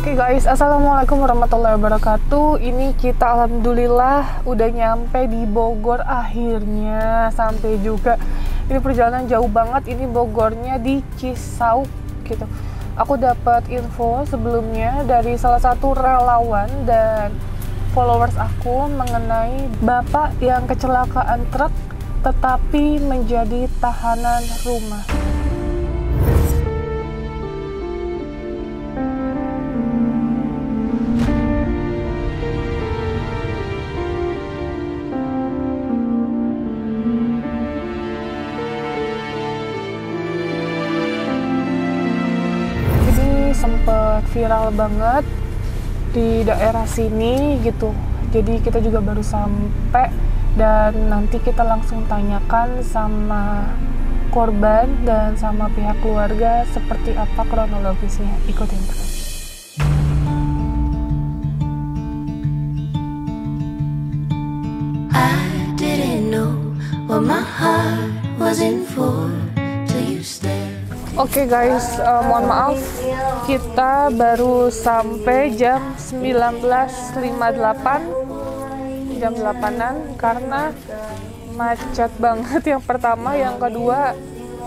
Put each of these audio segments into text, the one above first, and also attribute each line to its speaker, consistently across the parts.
Speaker 1: Oke guys, assalamualaikum warahmatullahi wabarakatuh. Ini kita alhamdulillah udah nyampe di Bogor akhirnya, sampai juga. Ini perjalanan jauh banget. Ini Bogornya di Cisauk gitu. Aku dapat info sebelumnya dari salah satu relawan dan followers aku mengenai bapak yang kecelakaan truk tetapi menjadi tahanan rumah. Sempet viral banget di daerah sini gitu. Jadi kita juga baru sampai dan nanti kita langsung tanyakan sama korban dan sama pihak keluarga seperti apa kronologisnya. Ikutin terus.
Speaker 2: I didn't know what my heart was in for till you stared.
Speaker 1: Oke guys, mohon maaf kita baru sampai jam 19.58, jam 8-an karena macet banget yang pertama, yang kedua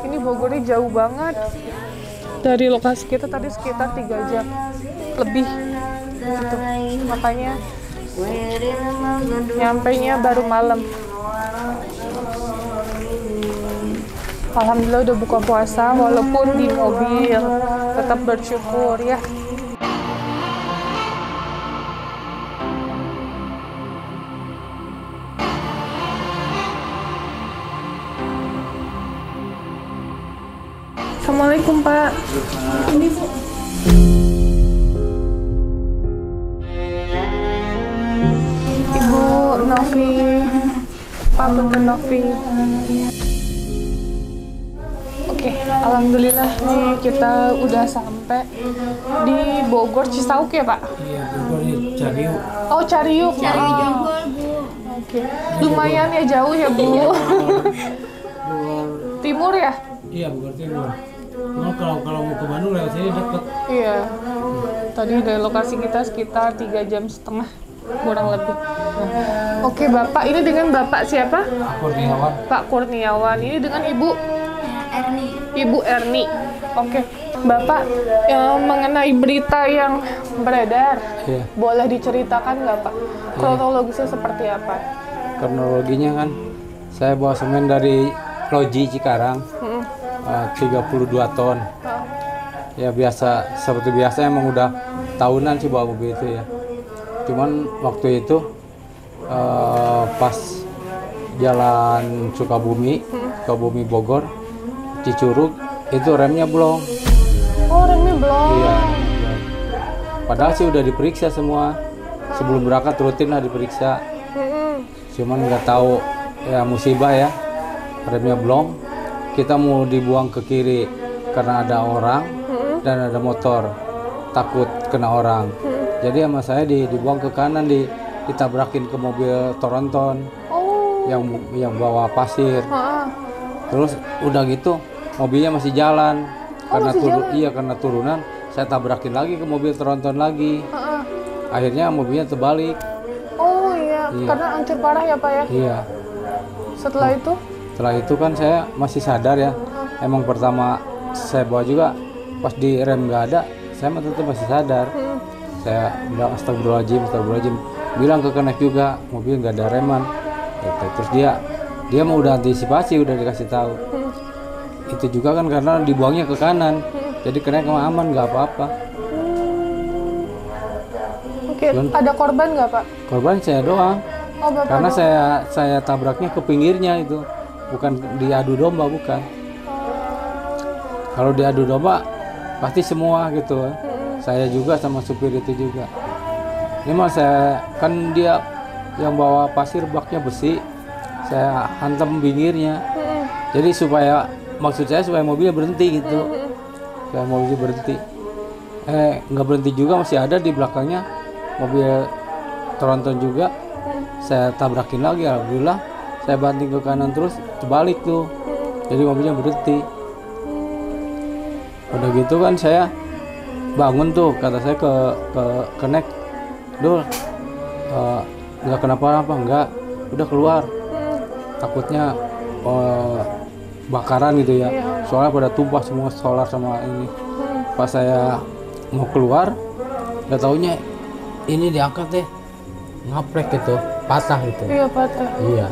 Speaker 1: ini Bogornya jauh banget dari lokasi kita tadi sekitar 3 jam lebih gitu. Makanya nyampainya baru malam. Alhamdulillah udah buka puasa walaupun di mobil, tetap bersyukur ya. Assalamualaikum Pak. Ini Bu. Ibu Novi, Pak Benten Novi. Oke, alhamdulillah nih kita udah sampai di Bogor Cisauk ya Pak?
Speaker 3: Iya, Bogor ini Cariuk.
Speaker 1: Oh Cariuk. Oke, lumayan ya jauh ya Bu.
Speaker 3: Bogor
Speaker 1: Timur ya?
Speaker 3: iya Bogor Timur. Cuma kalau mau ke Bandung lewat sini deket.
Speaker 1: Iya. Tadi dari lokasi kita sekitar 3,5 jam kurang lebih. Nah, oke Bapak, ini dengan Bapak siapa?
Speaker 3: Kurniawan.
Speaker 1: Pak Kurniawan. Ini dengan Ibu Erni. Oke, Bapak yang mengenai berita yang beredar,
Speaker 3: Iya.
Speaker 1: boleh diceritakan nggak Pak? Kronologisnya seperti apa?
Speaker 3: Kronologinya kan, saya bawa semen dari Loji Cikarang, 32 ton. Ya biasa, seperti biasa emang udah tahunan sih bawa mobil itu ya. Cuman waktu itu pas jalan Sukabumi Bogor, Cicurug, itu remnya belum.
Speaker 1: Oh, remnya belum.
Speaker 3: Iya. Padahal sih udah diperiksa semua. Sebelum berangkat rutin lah diperiksa. Cuman nggak tahu ya musibah ya. Remnya belum. Kita mau dibuang ke kiri karena ada orang dan ada motor. Takut kena orang. Jadi sama saya dibuang ke kanan, ditabrakin ke mobil Tronton.
Speaker 1: Oh.
Speaker 3: Yang bawa pasir. Terus udah gitu mobilnya masih jalan. Karena turunan saya tabrakin lagi ke mobil Tronton lagi. Akhirnya mobilnya terbalik.
Speaker 1: Oh iya, karena hancur parah ya Pak ya?
Speaker 3: Iya.
Speaker 1: Setelah itu
Speaker 3: kan saya masih sadar ya. Emang pertama saya bawa juga pas di rem nggak ada, saya tetap masih sadar. Saya bilang astagfirullahaladzim. Bilang ke kenek juga, mobil nggak ada reman. Gitu. Terus dia mau udah antisipasi, udah dikasih tahu. Itu juga kan karena dibuangnya ke kanan, jadi kenek aman, nggak apa-apa.
Speaker 1: Oke, ada korban nggak Pak?
Speaker 3: Korban saya doang.
Speaker 1: Oh, Bapak
Speaker 3: Karena
Speaker 1: doang.
Speaker 3: saya tabraknya ke pinggirnya itu, bukan diadu domba, bukan. Kalau diadu domba pasti semua gitu. Saya juga sama supir itu juga. Ini mah saya kan dia yang bawa pasir baknya besi, saya hantam pinggirnya. Jadi maksud saya supaya mobilnya berhenti gitu. Supaya mobilnya berhenti. Nggak berhenti juga, masih ada di belakangnya mobil Tronton juga. Saya tabrakin lagi, alhamdulillah saya banting ke kanan terus terbalik tuh, jadi mobilnya berhenti. Udah gitu kan saya bangun tuh, kata saya ke Nek, Dul, nggak kenapa-napa, enggak, udah keluar. Takutnya bakaran gitu ya. Soalnya pada tumpah semua solar sama ini. Pas saya mau keluar, nggak taunya ini diangkat deh, ngaprek gitu, patah gitu.
Speaker 1: Iya, patah.
Speaker 3: Iya.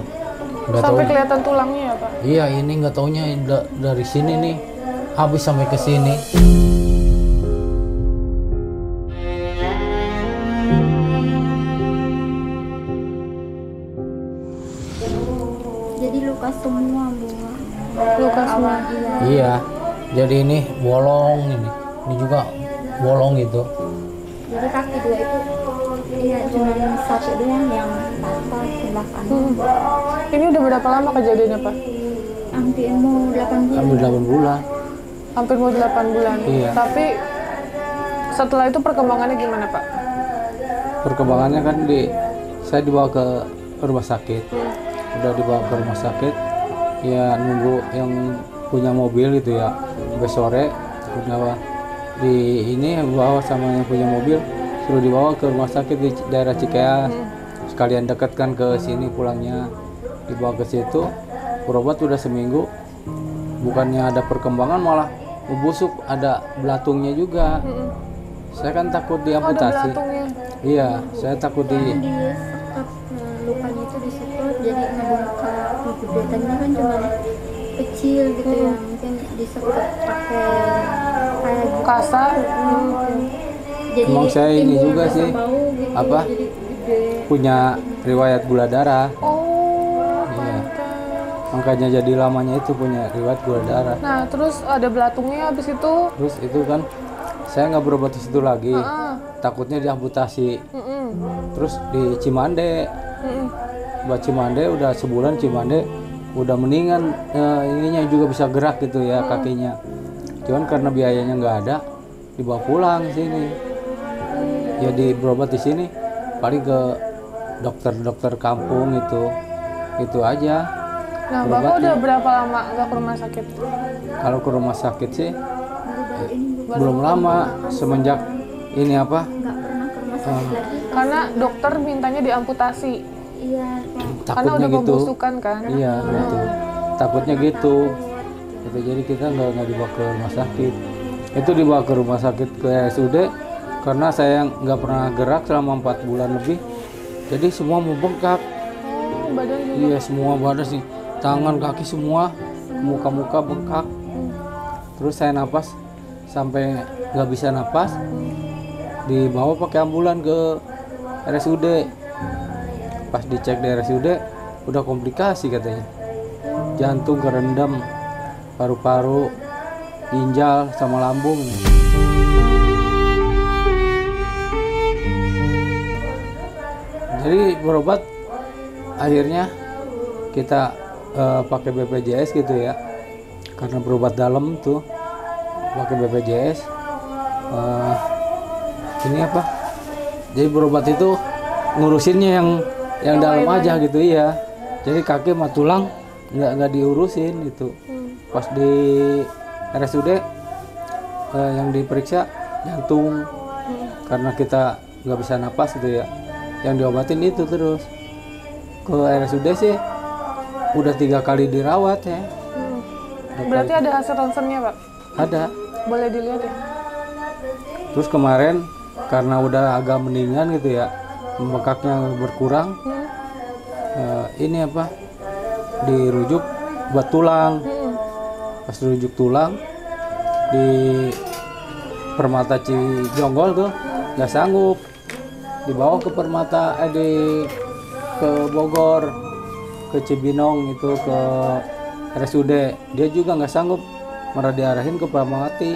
Speaker 3: Nggak
Speaker 1: Sampai
Speaker 3: taunya-
Speaker 1: kelihatan tulangnya ya, Pak?
Speaker 3: Iya, ini nggak taunya dari sini nih habis sampai ke sini.
Speaker 4: Jadi luka semua Bu.
Speaker 1: Luka semua.
Speaker 3: Iya. Jadi ini bolong ini juga bolong gitu.
Speaker 4: Jadi kaki dua itu iya cuma satu doang yang patah sebelah kanan.
Speaker 1: Ini udah berapa lama kejadiannya, Pak?
Speaker 4: Hampir mau 8 bulan.
Speaker 3: Hampir 8 bulan.
Speaker 1: Hampir mau 8 bulan.
Speaker 3: Iya.
Speaker 1: Tapi setelah itu perkembangannya gimana, Pak?
Speaker 3: Perkembangannya kan saya dibawa ke rumah sakit. Udah dibawa ke rumah sakit. Ya nunggu yang punya mobil gitu ya. Sampai sore udah ini bawa sama yang punya mobil, suruh dibawa ke rumah sakit di daerah Cikeas. Sekalian dekatkan ke sini pulangnya. Dibawa ke situ, berobat udah seminggu. Bukannya ada perkembangan, malah busuk, ada belatungnya juga. Saya kan takut
Speaker 1: Oh, ada
Speaker 3: diamputasi.
Speaker 1: belatungnya.
Speaker 3: Iya, saya takut
Speaker 4: Disekap lukanya itu disekap jadi ngebengkak gitu. Tadinya kan cuma kecil gitu ya, mungkin disekap pakai kayak gitu.
Speaker 1: Kasar.
Speaker 4: Jadi
Speaker 3: Emang saya ini
Speaker 4: timbul
Speaker 3: juga
Speaker 4: rasa
Speaker 3: sih,
Speaker 4: bau gitu,
Speaker 3: apa?
Speaker 4: jadi gede.
Speaker 3: punya riwayat gula darah.
Speaker 1: Oh,
Speaker 3: Iya. Makanya jadi lamanya itu punya riwayat gula darah.
Speaker 1: nah terus ada belatungnya habis itu.
Speaker 3: Terus itu kan saya nggak berobat di situ lagi. Takutnya diamputasi. Terus di Cimande, buat Cimande udah sebulan Cimande udah mendingan, ininya juga bisa gerak gitu ya kakinya. Cuman karena biayanya nggak ada, dibawa pulang sini. Ya berobat di sini paling ke dokter kampung itu aja.
Speaker 1: Nah, Bapak
Speaker 3: Berobatnya.
Speaker 1: udah berapa lama nggak ke rumah sakit?
Speaker 3: Kalau ke rumah sakit sih belum lama, semenjak ini apa,
Speaker 4: Nggak pernah ke rumah sakit lagi.
Speaker 1: Karena dokter mintanya diamputasi.
Speaker 4: Iya, Pak.
Speaker 1: Karena
Speaker 3: takutnya
Speaker 1: udah
Speaker 3: gitu.
Speaker 1: pembusukan kan.
Speaker 3: Iya gitu. Takutnya gitu. Jadi kita nggak dibawa ke rumah sakit. Itu dibawa ke rumah sakit ke RSUD karena saya nggak pernah gerak selama 4 bulan lebih. Jadi semua membengkak.
Speaker 1: Oh, badan juga.
Speaker 3: Iya, semua badan sih, tangan, kaki semua, muka bengkak. Terus saya napas sampai nggak bisa napas, dibawa pakai ambulan ke RSUD. Pas dicek di RSUD udah komplikasi katanya, jantung kerendam, paru-paru, ginjal sama lambung. Jadi berobat akhirnya kita pakai BPJS gitu ya, karena berobat dalam tuh pakai BPJS. Ini apa, jadi berobat itu ngurusinnya yang dalam aja gitu ya. Jadi kaki sama tulang nggak diurusin gitu. Pas di RSUD yang diperiksa jantung, karena kita nggak bisa napas gitu ya, yang diobatin itu. Terus ke RSUD sih udah 3 kali dirawat ya.
Speaker 1: Berarti ada hasil ronsennya, Pak?
Speaker 3: Ada.
Speaker 1: Boleh dilihat ya?
Speaker 3: Terus kemarin karena udah agak mendingan gitu ya, bengkaknya berkurang, ini apa, dirujuk buat tulang. Pas dirujuk tulang di Permata Cijonggol tuh nggak sanggup, dibawa ke ke Bogor, ke Cibinong itu, ke RSUD. Dia juga nggak sanggup, malah diarahin ke Fatmawati,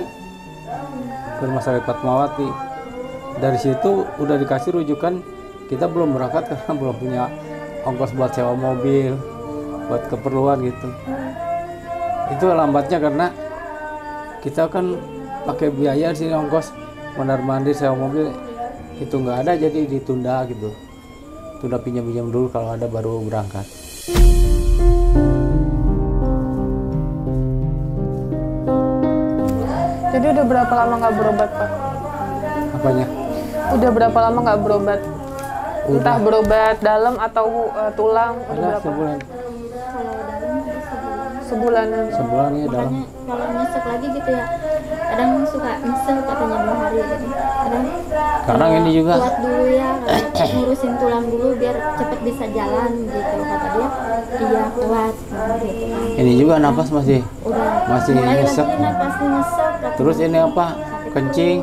Speaker 3: ke rumah sakit Fatmawati. Dari situ udah dikasih rujukan, kita belum berangkat karena belum punya ongkos buat sewa mobil, buat keperluan gitu. Itu lambatnya karena kita kan pakai biaya di sini, ongkos mondar mandir sewa mobil itu nggak ada, jadi ditunda gitu. Tunda pinjam dulu, kalau ada baru berangkat.
Speaker 1: Jadi udah berapa lama nggak berobat, Pak?
Speaker 3: Apanya?
Speaker 1: Udah berapa lama nggak berobat? Entah berobat dalam atau tulang? Udah
Speaker 3: Ada
Speaker 1: berapa?
Speaker 3: sebulan.
Speaker 4: Kalau dalam ada sebulan.
Speaker 1: Sebulanan.
Speaker 3: Sebulan ya dalam.
Speaker 4: Makanya kalau nyesek lagi gitu ya, kadang suka nyesel katanya 2 hari gitu. Kadang
Speaker 3: Kadang ini juga.
Speaker 4: kuat dulu ya, ngurusin tulang dulu biar cepet bisa jalan gitu kata dia. Iya kuat gitu kan.
Speaker 3: Ini juga napas masih
Speaker 4: Udah
Speaker 3: nyesek.
Speaker 4: mulai lagi napasnya nyesek.
Speaker 3: Terus ini apa? Kencing.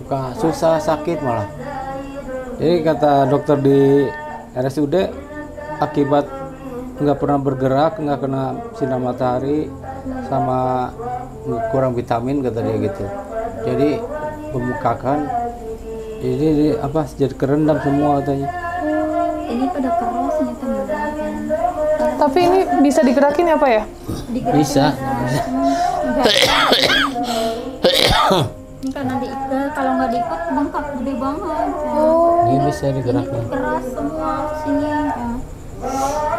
Speaker 3: Suka susah, sakit malah. Jadi kata dokter di RSUD akibat nggak pernah bergerak, nggak kena sinar matahari, sama kurang vitamin kata dia gitu. Jadi pembukakan, jadi apa? Jadi kerendam semua katanya.
Speaker 4: Ini pada keras nih teman-teman.
Speaker 1: Tapi ini bisa digerakin ya Pak ya?
Speaker 3: Bisa.
Speaker 4: Ini karena diikat, kalau nggak diikat bengkak gede banget.
Speaker 3: Ini bisa digerakin.
Speaker 4: Keras semua sini. Ya.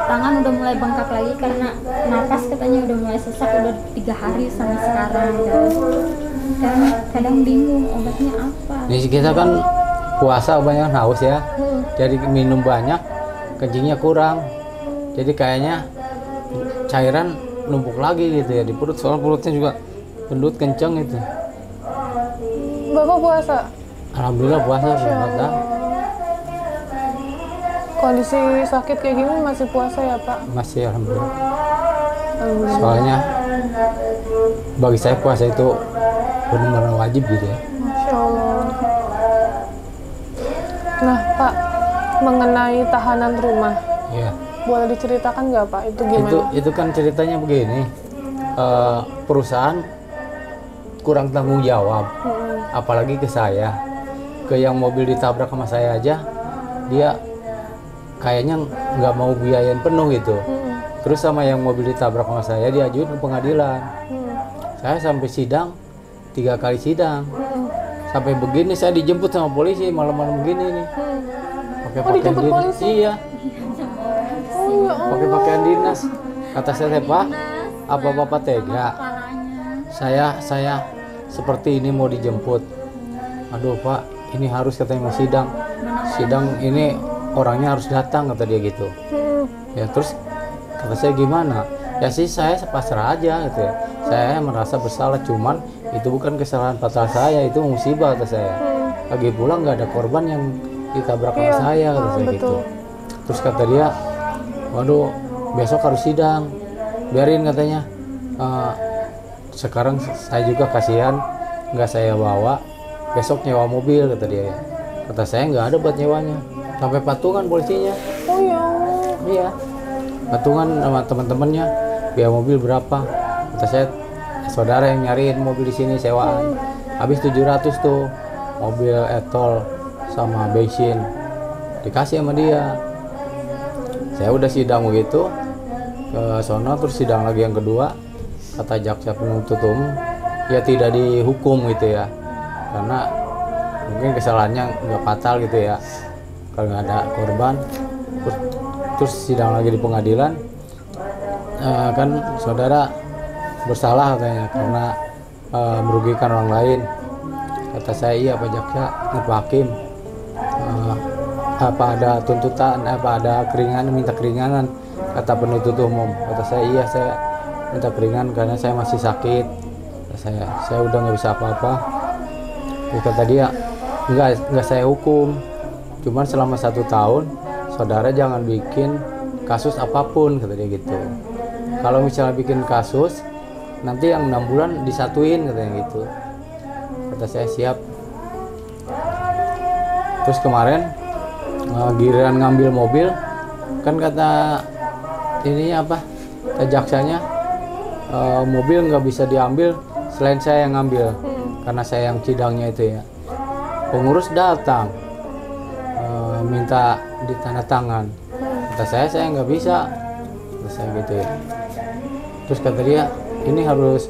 Speaker 4: Tangan udah mulai bengkak lagi karena napas katanya udah mulai sesak udah 3 hari sampai sekarang. Ya. Dan kadang bingung obatnya apa.
Speaker 3: Ini kita kan puasa banyak haus ya. Jadi minum banyak, kencingnya kurang. Jadi kayaknya cairan numpuk lagi gitu ya di perut. Soal perutnya juga gendut kenceng itu.
Speaker 1: Bapak puasa?
Speaker 3: Alhamdulillah puasa puasa.
Speaker 1: Kondisi sakit kayak gini masih puasa ya Pak?
Speaker 3: Masih alhamdulillah.
Speaker 1: Alhamdulillah.
Speaker 3: Soalnya bagi saya puasa itu benar-benar wajib gitu ya.
Speaker 1: Masya Allah. Nah Pak, mengenai tahanan rumah,
Speaker 3: Iya.
Speaker 1: boleh diceritakan nggak Pak itu gimana?
Speaker 3: Itu kan ceritanya begini. Perusahaan kurang tanggung jawab. Apalagi ke saya, ke yang mobil ditabrak sama saya aja, dia kayaknya nggak mau biayain penuh gitu. Terus sama yang mobil ditabrak sama saya diajuin ke pengadilan. Saya sampai sidang 3 kali sidang. Sampai begini saya dijemput sama polisi malam-malam begini nih. Pakai pakaian
Speaker 1: dijemput
Speaker 3: dinas.
Speaker 1: polisi?
Speaker 3: Iya,
Speaker 1: Oh ya Allah.
Speaker 3: pakai pakaian dinas. Kata saya, Pak, apa Bapak tega? Saya seperti ini mau dijemput. Aduh Pak, ini harus katanya mau sidang. Sidang ini orangnya harus datang kata dia gitu. Ya terus kata saya gimana? Ya sih saya pasrah aja gitu ya. Saya merasa bersalah, cuman itu bukan kesalahan fatal saya, itu musibah kata saya. Lagi pula nggak ada korban yang ditabrak sama
Speaker 1: Iya,
Speaker 3: saya kata saya
Speaker 1: betul.
Speaker 3: gitu. Terus kata dia, waduh besok harus sidang, biarin katanya. Sekarang saya juga kasihan, nggak saya bawa, besok nyewa mobil kata dia. Kata saya nggak ada buat nyewanya, sampai patungan polisinya.
Speaker 1: Oh ya Allah.
Speaker 3: Iya, patungan sama teman-temannya, biaya mobil berapa? Kata saya, saudara yang nyariin mobil di sini sewaan, habis 700 tuh, mobil etol sama bensin dikasih sama dia. Saya udah sidang begitu ke sono, terus sidang lagi yang kedua. Kata jaksa penuntut umum, ya tidak dihukum gitu ya, karena mungkin kesalahannya nggak fatal gitu ya, kalau nggak ada korban. Terus sidang lagi di pengadilan, kan saudara bersalah katanya karena merugikan orang lain. Kata saya, iya Pak Jaksa, Pak Hakim, apa ada tuntutan, apa ada keringanan, minta keringanan? Kata penuntut umum. Kata saya, iya saya minta keringan karena saya masih sakit. Kata saya udah nggak bisa apa-apa. Terus kata dia, nggak saya hukum, cuman selama 1 tahun saudara jangan bikin kasus apapun kata dia gitu. Kalau misalnya bikin kasus, nanti yang 6 bulan disatuin katanya gitu. Kata saya siap. Terus kemarin giliran ngambil mobil, kan kata ini apa? Kata jaksanya, mobil nggak bisa diambil selain saya yang ngambil, karena saya yang sidangnya itu ya. Pengurus datang minta ditandatangan. Kata saya nggak bisa. Kata saya gitu ya. Terus kata dia, ini harus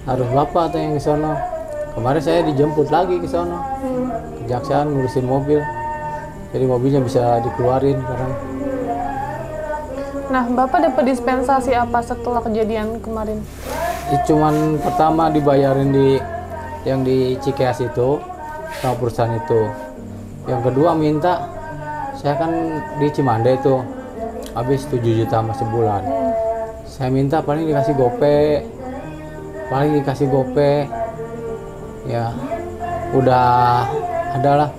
Speaker 3: bapak atau yang ke sono. Kemarin saya dijemput lagi ke sono, kejaksaan ngurusin mobil, jadi mobilnya bisa dikeluarin sekarang.
Speaker 1: Nah, Bapak dapat dispensasi apa setelah kejadian kemarin?
Speaker 3: Cuman pertama dibayarin yang di Cikeas itu sama perusahaan itu. Yang kedua minta, saya kan di Cimande itu habis 7 juta mas sebulan. Saya minta paling dikasih gope, ya udah adalah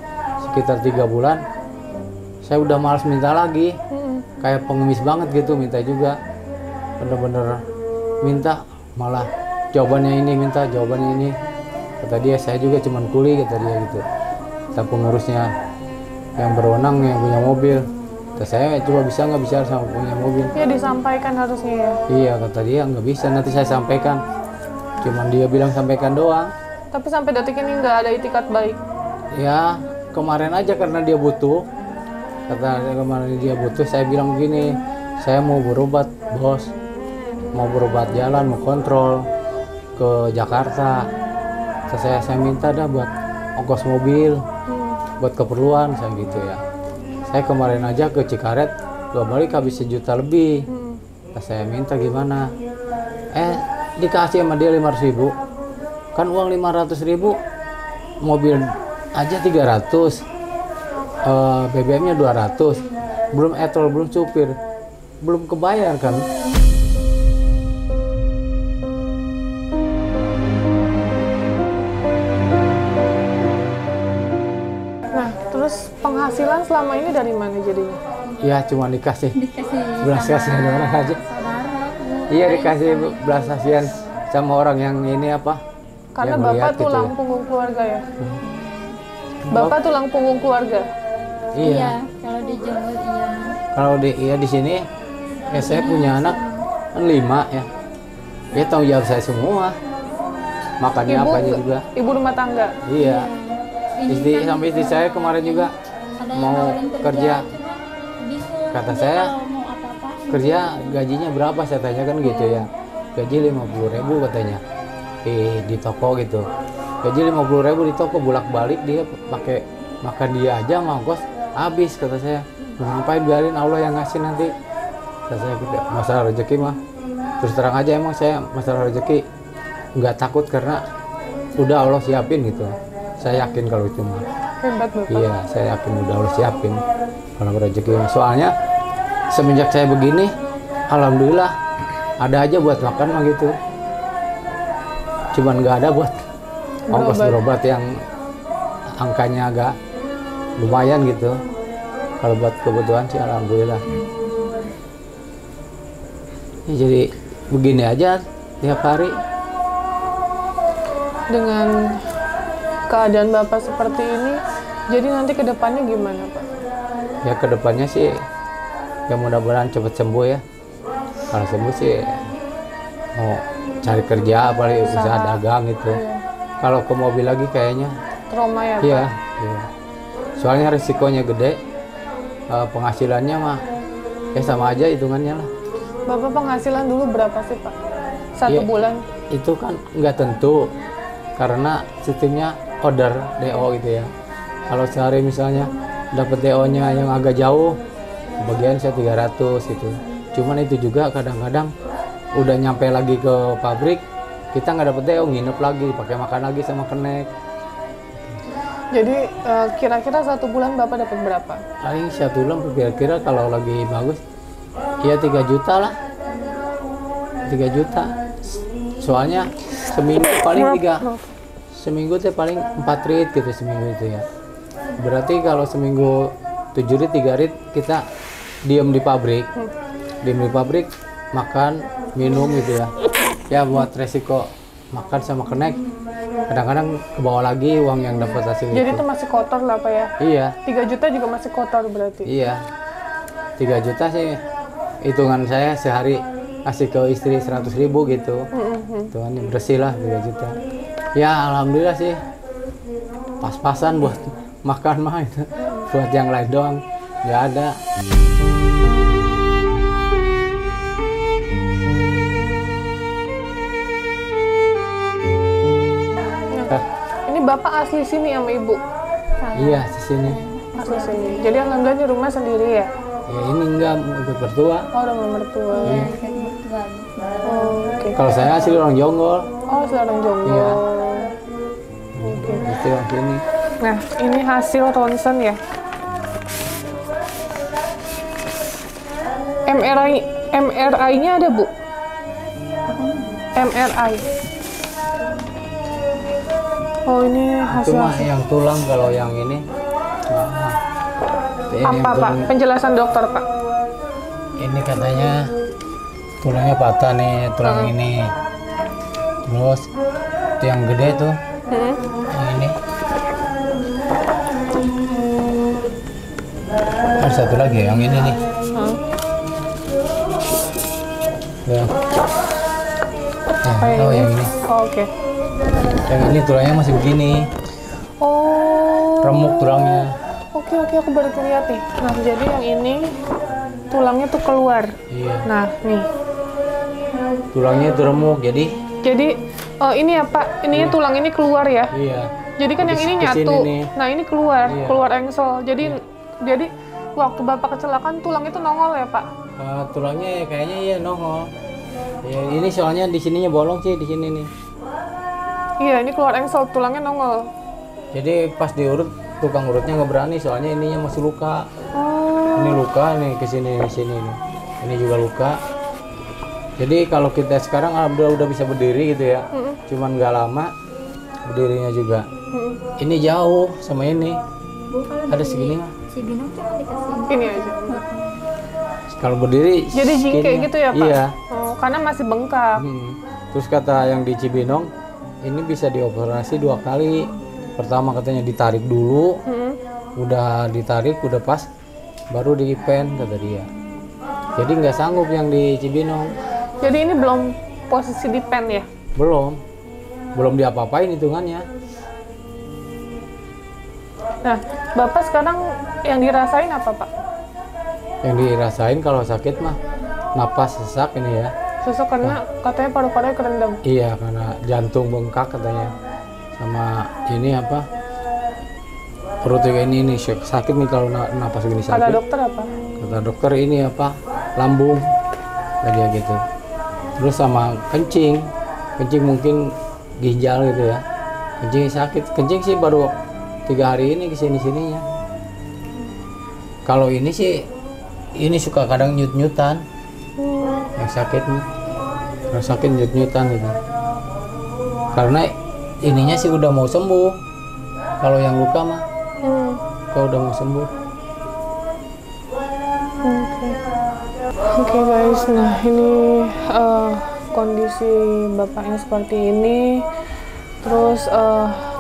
Speaker 3: sekitar 3 bulan. Saya udah malas minta lagi, kayak pengemis banget gitu minta juga, bener-bener minta, malah jawabannya ini, minta jawabannya ini. Kata dia, saya juga cuman kuli, kata dia gitu. Kata pengurusnya yang berwenang, yang punya mobil. Kata saya, coba bisa nggak bicara sama punya mobil?
Speaker 1: Ya disampaikan harusnya ya.
Speaker 3: Iya, kata dia nggak bisa, nanti saya sampaikan. Cuman dia bilang sampaikan doang.
Speaker 1: Tapi sampai detik ini nggak ada itikat baik.
Speaker 3: Ya kemarin aja karena dia butuh. Kata kemarin dia butuh, saya bilang begini, saya mau berobat bos, mau berobat jalan, mau kontrol ke Jakarta. Kata saya minta dah buat ongkos mobil, buat keperluan saya gitu ya. Saya kemarin aja ke Cikaret, balik habis 1 juta lebih. Kata saya minta gimana? Dikasih sama dia 500.000, kan uang 500.000, mobil aja 300, BBM-nya 200, belum etol, belum supir, belum kebayar kan.
Speaker 1: Nah, terus penghasilan selama ini dari mana jadinya?
Speaker 3: Ya cuma dikasih belas
Speaker 4: sama
Speaker 3: kasihan orang aja.
Speaker 4: saudara.
Speaker 3: Iya dikasih belas kasihan sama orang yang ini apa?
Speaker 1: Karena
Speaker 3: yang
Speaker 1: bapak
Speaker 3: ngeliat gitu
Speaker 1: tulang
Speaker 3: ya.
Speaker 1: punggung keluarga ya. Bapak tulang punggung keluarga.
Speaker 3: Iya.
Speaker 4: Kalau di Jawa iya.
Speaker 3: Kalau di sini ya saya punya anak kan 5 ya. Ya tanggung jawab saya semua. Makannya apa aja juga.
Speaker 1: Ibu rumah tangga.
Speaker 3: Iya.
Speaker 4: Ini
Speaker 3: Istri
Speaker 4: kan
Speaker 3: sampai istri saya kemarin juga
Speaker 4: ada yang
Speaker 3: mau
Speaker 4: nawarin
Speaker 3: kerja.
Speaker 4: cuma bisa
Speaker 3: Kata
Speaker 4: dia
Speaker 3: saya,
Speaker 4: kalau mau apa-apa
Speaker 3: kerja gajinya berapa, saya tanya kan gitu ya. Gaji 50.000 katanya di toko gitu. Gaji 50.000 di toko, bolak-balik dia pakai makan dia aja sama ongkos habis. Kata saya, ngapain, biarin Allah yang ngasih nanti. Kata saya gitu, masalah rezeki mah terus terang aja emang saya masalah rezeki nggak takut karena udah Allah siapin gitu. Saya yakin kalau itu mah.
Speaker 1: Hebat bapak.
Speaker 3: Iya, saya yakin udah Allah siapin kalau rezeki. Soalnya semenjak saya begini, alhamdulillah ada aja buat makan mah gitu. Cuman nggak ada buat ongkos berobat yang angkanya agak lumayan gitu. Kalau buat kebutuhan sih alhamdulillah. Ya, jadi begini aja tiap hari.
Speaker 1: Dengan keadaan bapak seperti ini, jadi nanti kedepannya gimana pak?
Speaker 3: Ya kedepannya sih ya mudah-mudahan cepet sembuh ya. Kalau sembuh sih mau cari kerja, apalagi usaha dagang gitu. Kalau ke mobil lagi kayaknya
Speaker 1: Trauma ya pak?
Speaker 3: iya. Soalnya risikonya gede, penghasilannya mah ya sama aja hitungannya lah.
Speaker 1: Bapak penghasilan dulu berapa sih pak? Satu
Speaker 3: Iya.
Speaker 1: bulan?
Speaker 3: Itu kan nggak tentu karena sistemnya order DO gitu ya. Kalau sehari misalnya dapat DO-nya yang agak jauh, bagian saya 300 gitu. Cuman itu juga kadang-kadang udah nyampe lagi ke pabrik, kita nggak dapet DO, nginep lagi, pakai makan lagi sama kenek.
Speaker 1: Jadi kira-kira satu bulan bapak dapat berapa?
Speaker 3: Paling 1 bulan kira-kira kalau lagi bagus ya 3 juta lah. 3 juta. Soalnya seminggu paling 3. Seminggu teh paling 4 rit gitu seminggu itu ya. Berarti kalau seminggu 7 rit, 3 rit kita diem di pabrik. Diem di pabrik, makan, minum gitu ya. Ya buat resiko makan sama kenek. Kadang-kadang ke bawah lagi uang yang dapat hasil
Speaker 1: Jadi
Speaker 3: itu.
Speaker 1: itu masih kotor lah pak ya?
Speaker 3: Iya.
Speaker 1: 3 juta juga masih kotor berarti?
Speaker 3: Iya, 3 juta sih hitungan saya sehari kasih ke istri 100.000 gitu. Hitungannya bersih lah 3 juta. Ya alhamdulillah sih pas-pasan buat makan mah itu. Buat yang lain doang nggak ada.
Speaker 1: Ini bapak asli sini sama ibu?
Speaker 3: Iya di sini.
Speaker 1: Asli sini. Jadi alhamdulillah di rumah sendiri ya?
Speaker 3: Ya ini enggak ikut mertua.
Speaker 1: Oh udah sama mertua.
Speaker 4: ya dekat mertua.
Speaker 1: Oh, oke.
Speaker 3: Kalau saya asli orang Jonggol.
Speaker 1: Oh sekarang jomblo.
Speaker 3: Iya.
Speaker 1: Oke.
Speaker 3: Itu orang sini.
Speaker 1: Nah, ini hasil ronsen ya. MRI-nya ada, Bu? MRI. Oh, ini
Speaker 3: Itu
Speaker 1: hasil.
Speaker 3: mah yang tulang, kalau yang ini. Ini
Speaker 1: Apa, Pak? Penjelasan dokter, Pak.
Speaker 3: Ini katanya tulangnya patah nih, tulang ini. Terus itu yang gede tuh, yang ini. Ada satu lagi yang ini nih. Ya. Oh, yang ini.
Speaker 1: Oh, oke.
Speaker 3: Yang ini tulangnya masih begini,
Speaker 1: Oh.
Speaker 3: remuk tulangnya.
Speaker 1: Oke, aku baru lihat nih. Nah, jadi yang ini tulangnya tuh keluar.
Speaker 3: Iya.
Speaker 1: Nah, nih.
Speaker 3: Tulangnya itu remuk, jadi.
Speaker 1: Jadi ini ya, Pak. Ininya tulang ini keluar ya.
Speaker 3: Iya.
Speaker 1: Jadi kan yang ini
Speaker 3: Kesini
Speaker 1: nyatu.
Speaker 3: nih.
Speaker 1: Nah, ini keluar,
Speaker 3: Iya.
Speaker 1: keluar engsel. Jadi waktu Bapak kecelakaan tulang itu nongol ya, Pak?
Speaker 3: Tulangnya kayaknya iya nongol. Ya, ini soalnya di sininya bolong sih, di sini nih.
Speaker 1: Iya, ini keluar engsel, tulangnya nongol.
Speaker 3: Jadi pas diurut, tukang urutnya nggak berani, soalnya ininya masih luka.
Speaker 1: Oh.
Speaker 3: Ini luka nih, ke sini nih. Ini juga luka. Jadi kalau kita sekarang udah bisa berdiri gitu ya, cuman nggak lama berdirinya juga. Ini jauh sama ini.
Speaker 4: Bu, kalau
Speaker 3: Ada
Speaker 4: dari
Speaker 3: segini nggak?
Speaker 4: Cibinong coba dikasih.
Speaker 1: Ini aja.
Speaker 3: Kalau berdiri
Speaker 1: Jadi jingkek
Speaker 3: segini.
Speaker 1: gitu ya, Pak?
Speaker 3: Iya.
Speaker 1: Oh, karena masih bengkak.
Speaker 3: Terus kata yang di Cibinong, ini bisa dioperasi 2 kali. Pertama katanya ditarik dulu, udah ditarik, udah pas, baru di pen kata dia. Jadi nggak sanggup yang di Cibinong.
Speaker 1: Jadi ini belum posisi di pen ya?
Speaker 3: Belum diapa-apain hitungannya.
Speaker 1: Nah, Bapak sekarang yang dirasain apa, Pak?
Speaker 3: Yang dirasain kalau sakit mah napas sesak ini ya.
Speaker 1: Susuk karena katanya paru-parunya kerendam.
Speaker 3: Iya, karena jantung bengkak katanya. Sama ini apa? Perut juga ini sakit nih kalau napas gini sakit.
Speaker 1: Kata dokter apa?
Speaker 3: Kata dokter ini apa? Lambung. Tadi gitu. Terus sama kencing mungkin ginjal gitu ya. Kencing sakit. Kencing sih baru 3 hari ini kesini-sininya. Kalau ini sih, ini suka kadang nyut-nyutan. Yang sakit nih. Yang sakit nyut-nyutan gitu. Karena ininya sih udah mau sembuh. Kalau yang luka mah, kalau udah mau sembuh.
Speaker 1: Oke guys, nah ini kondisi bapaknya seperti ini. Terus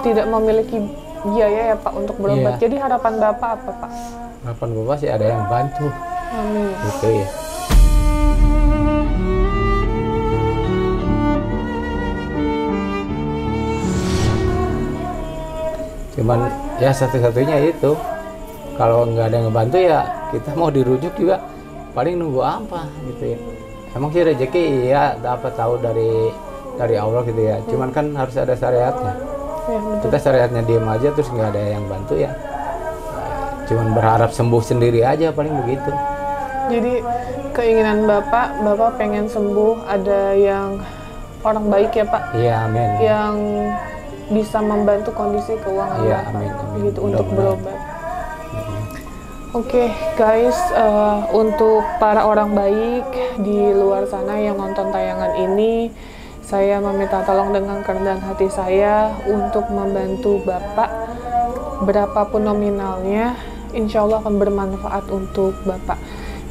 Speaker 1: tidak memiliki biaya ya Pak untuk berobat.
Speaker 3: Iya.
Speaker 1: Jadi harapan Bapak apa Pak?
Speaker 3: Harapan Bapak sih ada yang bantu.
Speaker 1: Amin.
Speaker 3: Gitu ya. Cuman ya satu-satunya itu, kalau nggak ada yang ngebantu ya kita mau dirujuk juga paling nunggu apa gitu ya. Emang sih rezeki ya dapat tahu dari Allah gitu ya. Cuman kan harus ada syariatnya.
Speaker 1: Ya, betul.
Speaker 3: Kita syariatnya diem aja terus nggak ada yang bantu ya. Cuman berharap sembuh sendiri aja paling begitu.
Speaker 1: Jadi keinginan Bapak pengen sembuh, ada yang orang baik ya Pak,
Speaker 3: Iya, amin.
Speaker 1: yang bisa membantu kondisi keuangan
Speaker 3: Iya,
Speaker 1: Bapak,
Speaker 3: amin, amin.
Speaker 1: gitu untuk
Speaker 3: Mudah-mudahan.
Speaker 1: berobat. Oke guys, untuk para orang baik di luar sana yang nonton tayangan ini, saya meminta tolong dengan kerendahan hati saya untuk membantu Bapak berapapun nominalnya, insya Allah akan bermanfaat untuk Bapak.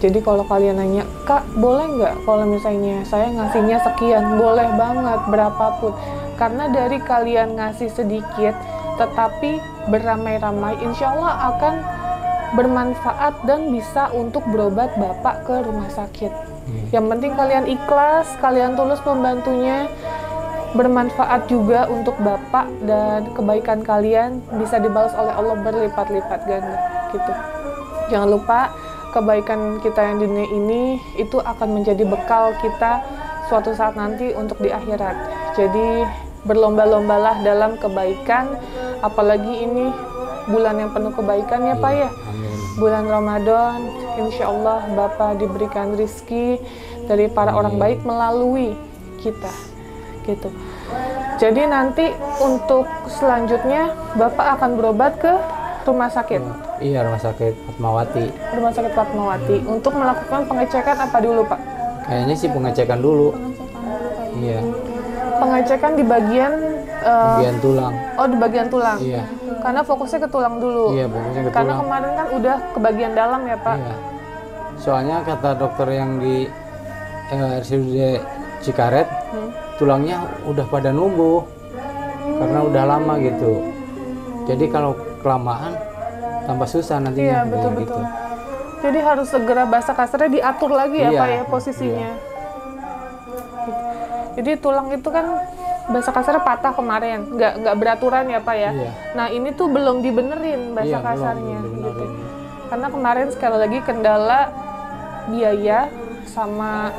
Speaker 1: Jadi kalau kalian nanya, Kak boleh nggak kalau misalnya saya ngasihnya sekian? Boleh banget, berapapun. Karena dari kalian ngasih sedikit, tetapi beramai-ramai, insya Allah akan bermanfaat dan bisa untuk berobat Bapak ke rumah sakit. Yang penting kalian ikhlas, kalian tulus membantunya, bermanfaat juga untuk Bapak, dan kebaikan kalian bisa dibalas oleh Allah berlipat-lipat ganda gitu. Jangan lupa kebaikan kita yang di dunia ini itu akan menjadi bekal kita suatu saat nanti untuk di akhirat. Jadi berlomba-lombalah dalam kebaikan, apalagi ini bulan yang penuh kebaikan ya Pak ya.
Speaker 3: Amin.
Speaker 1: Bulan Ramadan, insya Allah Bapak diberikan rizki dari para orang baik melalui kita gitu. Jadi nanti untuk selanjutnya Bapak akan berobat ke rumah sakit.
Speaker 3: Iya, rumah sakit Fatmawati.
Speaker 1: Rumah sakit Fatmawati untuk melakukan pengecekan apa dulu, Pak?
Speaker 3: Kayaknya sih pengecekan dulu.
Speaker 4: Pengecekan dulu kayak
Speaker 3: Iya,
Speaker 1: Pengecekan di bagian
Speaker 3: bagian tulang.
Speaker 1: oh di bagian tulang.
Speaker 3: Iya.
Speaker 1: Karena fokusnya ke tulang dulu.
Speaker 3: Iya, fokusnya ke
Speaker 1: Karena
Speaker 3: tulang.
Speaker 1: kemarin kan udah ke bagian dalam ya, Pak.
Speaker 3: Iya. Soalnya kata dokter yang di RSUD Cikaret, tulangnya udah pada numbuh karena udah lama gitu. Jadi kalau kelamaan tambah susah nantinya.
Speaker 1: Iya, betul-betul.
Speaker 3: Gitu.
Speaker 1: Jadi harus segera bahasa kasarnya diatur lagi ya,
Speaker 3: Iya,
Speaker 1: Pak ya, posisinya. Jadi tulang itu kan bahasa kasarnya patah kemarin, nggak beraturan ya, Pak ya.
Speaker 3: Iya.
Speaker 1: Nah, ini tuh belum dibenerin bahasa
Speaker 3: Iya,
Speaker 1: kasarnya
Speaker 3: belum
Speaker 1: gitu.
Speaker 3: dibenerin.
Speaker 1: Karena kemarin sekali lagi kendala biaya sama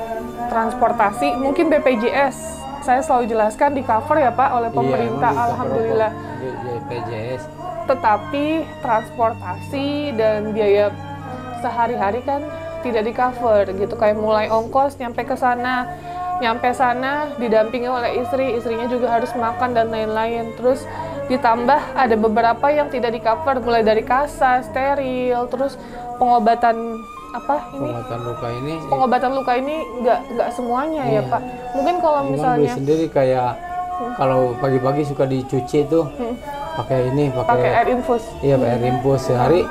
Speaker 1: transportasi, mungkin BPJS. Saya selalu jelaskan di cover ya, Pak, oleh pemerintah,
Speaker 3: Iya, emang
Speaker 1: alhamdulillah.
Speaker 3: di BPJS.
Speaker 1: Tetapi transportasi dan biaya sehari-hari kan tidak di cover gitu, kayak mulai ongkos nyampe sana didampingi oleh istrinya juga harus makan dan lain-lain. Terus ditambah ada beberapa yang tidak di cover, mulai dari kasa, steril, terus pengobatan pengobatan luka ini nggak semuanya ya,
Speaker 3: Iya.
Speaker 1: Pak. Mungkin kalau
Speaker 3: Cuman beli
Speaker 1: misalnya
Speaker 3: sendiri kayak kalau pagi-pagi suka dicuci tuh pakai ini,
Speaker 1: pakai air infus.
Speaker 3: Iya, pakai air infus sehari.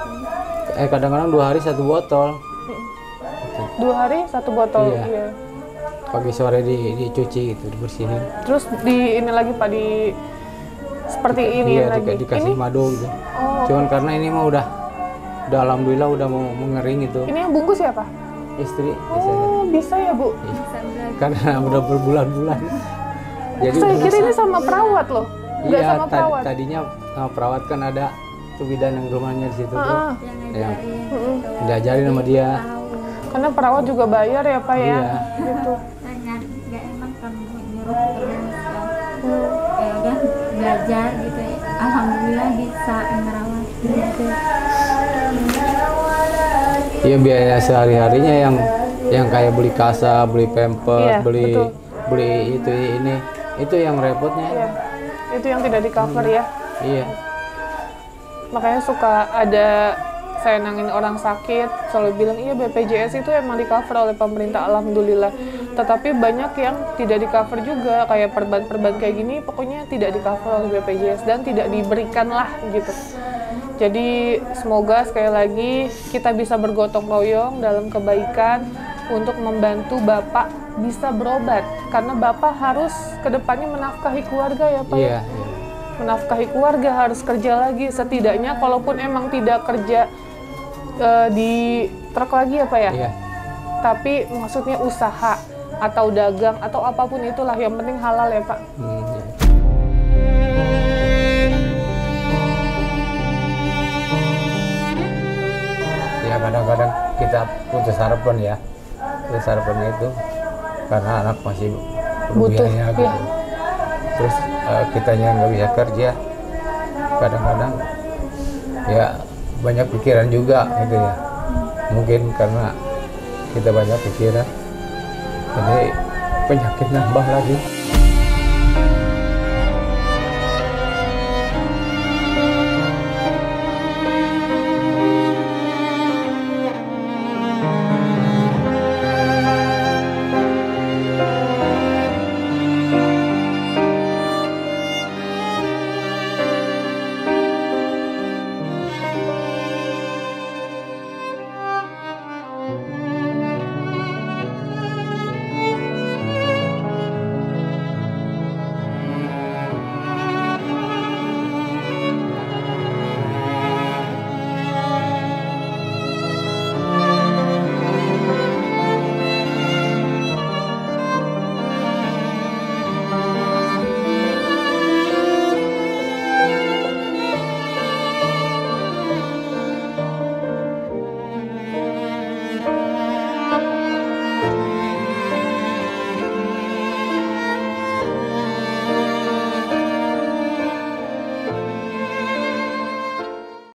Speaker 3: Kadang-kadang 2 hari 1 botol.
Speaker 1: 2 hari 1 botol.
Speaker 3: Iya.
Speaker 1: Iya.
Speaker 3: Pagi sore dicuci gitu, dibersihin.
Speaker 1: Terus di ini lagi, Pak, di seperti ini
Speaker 3: Iya,
Speaker 1: lagi.
Speaker 3: dikasih
Speaker 1: Ini
Speaker 3: madu gitu.
Speaker 1: oh,
Speaker 3: Cuman karena ini mah udah alhamdulillah udah mau mengering itu.
Speaker 1: ini yang bungkus ya, Pak?
Speaker 3: Istri biasanya.
Speaker 1: Oh, bisa ya, Bu.
Speaker 4: bisa belajar.
Speaker 3: Karena udah berbulan-bulan. Jadi
Speaker 1: Saya
Speaker 3: udah
Speaker 1: kira ini sama perawat loh. Nggak
Speaker 3: iya,
Speaker 1: sama perawat.
Speaker 3: tadinya sama perawat kan ada tuh bidan yang rumahnya di situ tuh.
Speaker 1: Ah,
Speaker 4: Yang ngajarin
Speaker 3: Diajarin sama dia.
Speaker 1: karena perawat juga bayar ya, Pak ya.
Speaker 3: Iya.
Speaker 1: Gitu.
Speaker 4: nggak enak kan nyuruh terus ya udah belajar gitu ya. Alhamdulillah bisa ngerawat gitu.
Speaker 3: Iya, biaya sehari-harinya yang kayak beli kasa, beli pampers,
Speaker 1: Iya,
Speaker 3: beli
Speaker 1: betul.
Speaker 3: beli ini itu yang repotnya.
Speaker 1: Iya. Itu yang tidak di cover ya.
Speaker 3: Iya.
Speaker 1: Makanya suka ada saya nangin orang sakit selalu bilang iya BPJS itu emang di cover oleh pemerintah, alhamdulillah. Tetapi banyak yang tidak di cover juga, kayak perban kayak gini pokoknya tidak di cover oleh BPJS dan tidak diberikan lah gitu. Jadi semoga sekali lagi kita bisa bergotong royong dalam kebaikan untuk membantu Bapak bisa berobat, karena Bapak harus kedepannya menafkahi keluarga ya, Pak.
Speaker 3: Iya,
Speaker 1: Ya?
Speaker 3: iya.
Speaker 1: Menafkahi keluarga, harus kerja lagi setidaknya, kalaupun emang tidak kerja di truk lagi ya, Pak ya.
Speaker 3: Iya.
Speaker 1: Tapi maksudnya usaha atau dagang atau apapun itulah, yang penting halal ya, Pak.
Speaker 3: Iya. Ya kadang-kadang kita putus harapan ya. Putus harapannya itu karena anak masih
Speaker 1: Butuh,
Speaker 3: biaya gitu.
Speaker 1: iya.
Speaker 3: Terus kitanya nggak bisa kerja. Kadang-kadang ya banyak pikiran juga gitu ya. Mungkin karena kita banyak pikiran, jadi penyakit nambah lagi.